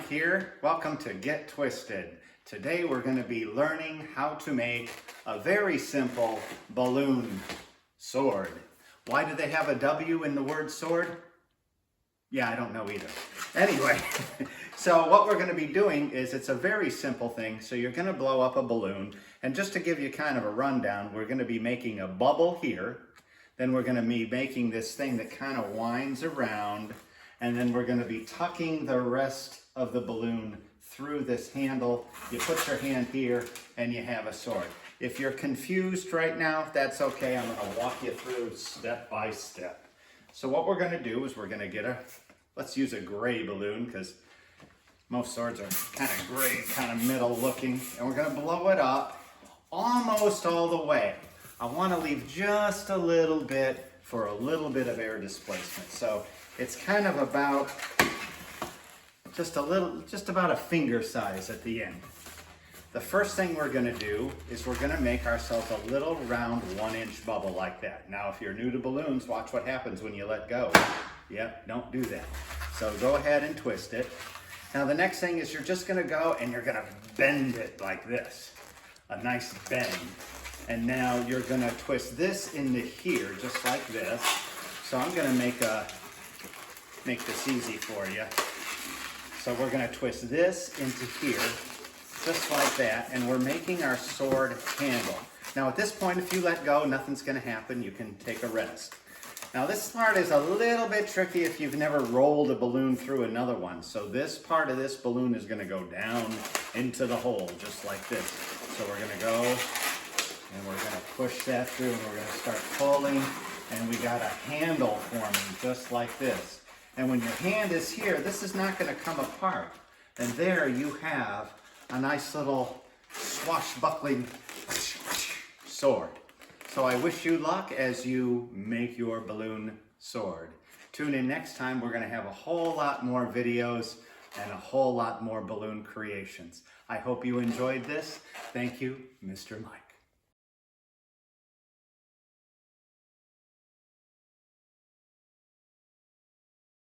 Mike here. Welcome to Get Twisted. Today we're going to be learning how to make a very simple balloon sword. Why do they have a W in the word sword? Yeah, I don't know either. Anyway, so what we're going to be doing is it's a very simple thing. So you're going to blow up a balloon, and just to give you kind of a rundown, we're going to be making a bubble here. Then we're going to be making this thing that kind of winds around, and then we're going to be tucking the rest of the balloon through this handle. You put your hand here and you have a sword. If you're confused right now, that's okay. I'm going to walk you through step by step. So what we're going to do is we're going to get let's use a gray balloon because most swords are kind of gray, kind of middle looking. And we're going to blow it up almost all the way. I want to leave just a little bit for a little bit of air displacement. So it's kind of about just about a finger size at the end. The first thing we're going to do is we're going to make ourselves a little round 1-inch bubble like that. Now, if you're new to balloons, watch what happens when you let go. Yep, don't do that. So go ahead and twist it. Now, the next thing is you're just going to go and you're going to bend it like this. A nice bend. And now you're going to twist this into here just like this. So I'm going to make this easy for you. So we're going to twist this into here just like that, and we're making our sword handle. Now at this point, if you let go, nothing's going to happen. You can take a rest. Now this part is a little bit tricky if you've never rolled a balloon through another one. So this part of this balloon is going to go down into the hole just like this. So we're going to go and we're going to push that through, and we're going to start pulling, and we got a handle forming just like this. And when your hand is here, this is not going to come apart. And there you have a nice little swashbuckling sword. So I wish you luck as you make your balloon sword. Tune in next time. We're going to have a whole lot more videos and a whole lot more balloon creations. I hope you enjoyed this. Thank you, Mr. Mike.